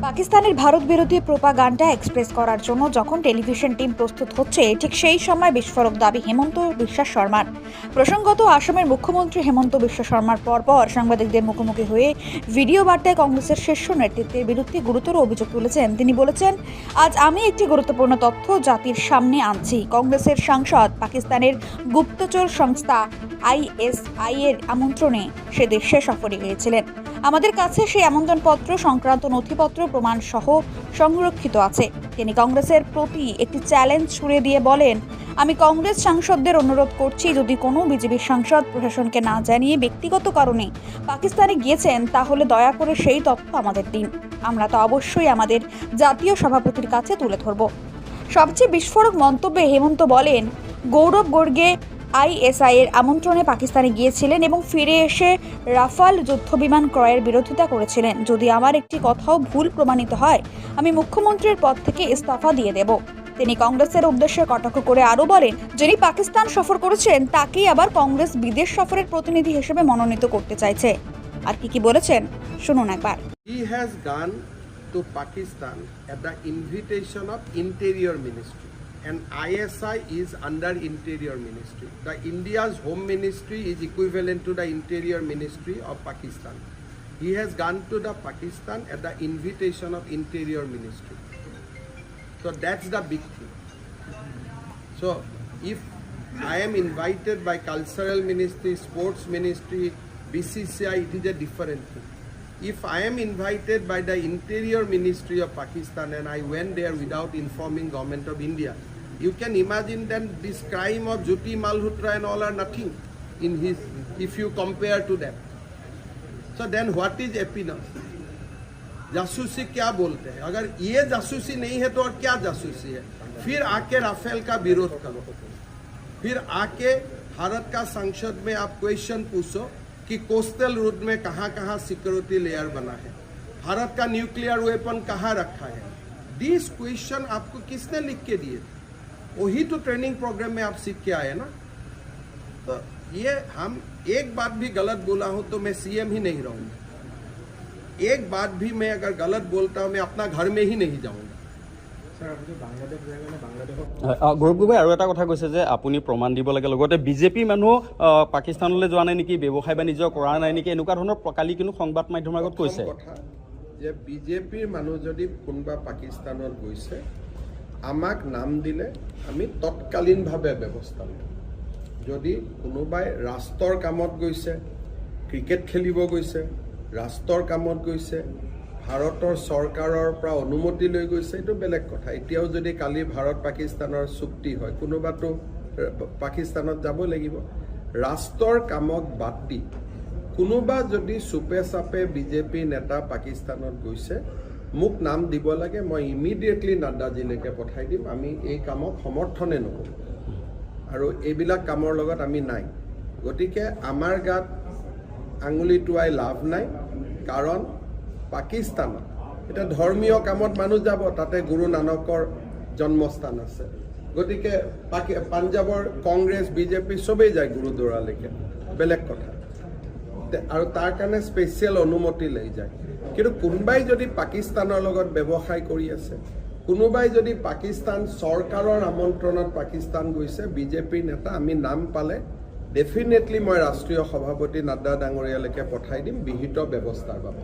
পাকিস্তানের ভারত বিরোধী propaganda express করার জন্য যখন টেলিভিশন টিম প্রস্তুত হচ্ছে ঠিক সেই সময় বিস্ফোরক দাবি হেমন্ত বিশ্ব শর্মার। প্রসঙ্গত, আসামের মুখ্যমন্ত্রী হেমন্ত বিশ্ব শর্মার পরপর সাংবাদিকদের মুখোমুখি হয়ে ভিডিও বার্তায় কংগ্রেসের শীর্ষ নেতৃত্বের বিরুদ্ধে গুরুতর অভিযোগ তুলেছেন। তিনি বলেছেন, আজ আমি একটি গুরুত্বপূর্ণ তথ্য জাতির সামনে আনছি। কংগ্রেসের সাংসদ পাকিস্তানের গুপ্তচর সংস্থা ISI এর আমন্ত্রণে সে দেশে সফরে গিয়েছিলেন। আমাদের কাছে সেই আমন্ত্রণপত্র সংক্রান্ত নথিপত্র প্রমাণ সহ সংরক্ষিত আছে। তিনি কংগ্রেসের প্রতি একটি চ্যালেঞ্জ ছুড়ে দিয়ে বলেন, আমি কংগ্রেস সাংসদদের অনুরোধ করছি, যদি কোনো বিজেপি সাংসদ প্রশাসনকে না জানিয়ে ব্যক্তিগত কারণে পাকিস্তানে গিয়েছেন তাহলে দয়া করে সেই তথ্য আমাদের দিন। আমরা তা অবশ্যই আমাদের জাতীয় সভাপতির কাছে তুলে ধরব। সবচেয়ে বিস্ফোরক মন্তব্যে হেমন্ত বলেন, গৌরব গর্গে ISI এর আমন্ত্রণে পাকিস্তানে গিয়েছিলেন এবং ফিরে এসে রাফাল যুদ্ধবিমান ক্রয়ের বিরোধিতা করেছিলেন। যদি আমার একটি কথাও ভুল প্রমাণিত হয়, আমি মুখ্যমন্ত্রীর পদ থেকে ইস্তফা দিয়ে দেব। তিনি কংগ্রেসের উদ্দেশ্যে কটাক্ষ করে আরও বলেন, যিনি পাকিস্তান সফর করেছেন তাকেই আবার কংগ্রেস বিদেশ সফরের প্রতিনিধি হিসেবে মনোনীত করতে চাইছে। আর কি বলেছেন শুনুন একবার। He has gone to Pakistan at the invitation of Interior Ministry, and ISI is under Interior Ministry. The India's Home Ministry is equivalent to the Interior Ministry of Pakistan. He has gone to the Pakistan at the invitation of Interior Ministry. So that's the big thing. So if I am invited by Cultural Ministry, Sports Ministry, BCCI, it is a different thing. If I am invited by the Interior Ministry of Pakistan and I went there without informing Government of India, you can imagine then this crime of Jyoti Malhotra and all are nothing in his, if you compare to them. So then what is happiness? जासूसी क्या बोलते हैं? अगर ये जासूसी नहीं है तो और क्या जासूसी है? फिर आके राफेल का विरोध करो, फिर आके भारत का संसद में आप क्वेश्चन पूछो कि कोस्टल रूट में कहाँ कहाँ सिक्योरिटी लेयर बना है, भारत का न्यूक्लियर वेपन कहाँ रखा है। दिस क्वेश्चन आपको किसने लिख के दिए? वही तो ट्रेनिंग प्रोग्राम में आप सीख के आए ना। तो ये हम एक बात भी गलत बोला हूँ तो मैं CM ही नहीं रहूँगा। एक बात भी मैं अगर गलत बोलता हूँ मैं अपना घर में ही नहीं जाऊँगा। গৌৰৱ গগৈ আৰু এটা কথা কৈছে যে আপুনি প্ৰমাণ দিব লাগে, লগতে বিজেপি মানুহ পাকিস্তানলৈ যোৱা নাই নেকি, ব্যৱসায় বাণিজ্য কৰা নাই নেকি, এনেকুৱা ধৰণৰ কালি কিন্তু সংবাদ মাধ্যমৰ আগত কৈছে যে বিজেপিৰ মানুহ যদি কোনোবা পাকিস্তানত গৈছে আমাক নাম দিলে আমি তৎকালীনভাৱে ব্যৱস্থা লওঁ। যদি কোনোবাই ৰাষ্ট্ৰৰ কামত গৈছে, ক্ৰিকেট খেলিব গৈছে, ৰাষ্ট্ৰৰ কামত গৈছে, ভাৰতৰ চৰকাৰৰ পৰা অনুমতি লৈ গৈছে, এইটো বেলেগ কথা। এতিয়াও যদি কালি ভাৰত পাকিস্তানৰ চুক্তি হয় কোনোবাতো পাকিস্তানত যাব লাগিব। ৰাষ্ট্ৰৰ কামক বাদ দি কোনোবা যদি চুপে চাপে বিজেপি নেতা পাকিস্তানত গৈছে মোক নাম দিব লাগে, মই ইমিডিয়েটলি নাড্ডাজিলৈকে পঠাই দিম। আমি এই কামক সমৰ্থনে নকৰোঁ আৰু এইবিলাক কামৰ লগত আমি নাই। গতিকে আমাৰ গাত আঙুলি টোৱাই লাভ নাই, কাৰণ পাকিস্তানত এটা ধৰ্মীয় কামত মানুহ যাব, তাতে গুৰু নানকৰ জন্মস্থান আছে। গতিকে পাঞ্জাৱৰ কংগ্ৰেছ বিজেপি চবেই যায় গুৰুদ্বাৰালৈকে, বেলেগ কথা। আৰু তাৰ কাৰণে স্পেচিয়েল অনুমতি লৈ যায়। কিন্তু কোনোবাই যদি পাকিস্তানৰ লগত ব্যৱসায় কৰি আছে, কোনোবাই যদি পাকিস্তান চৰকাৰৰ আমন্ত্ৰণত পাকিস্তান গৈছে বিজেপিৰ নেতা, আমি নাম পালে ডেফিনেটলি মই ৰাষ্ট্ৰীয় সভাপতি নাড্ডা ডাঙৰীয়ালৈকে পঠাই দিম বিহিত ব্যৱস্থাৰ বাবে।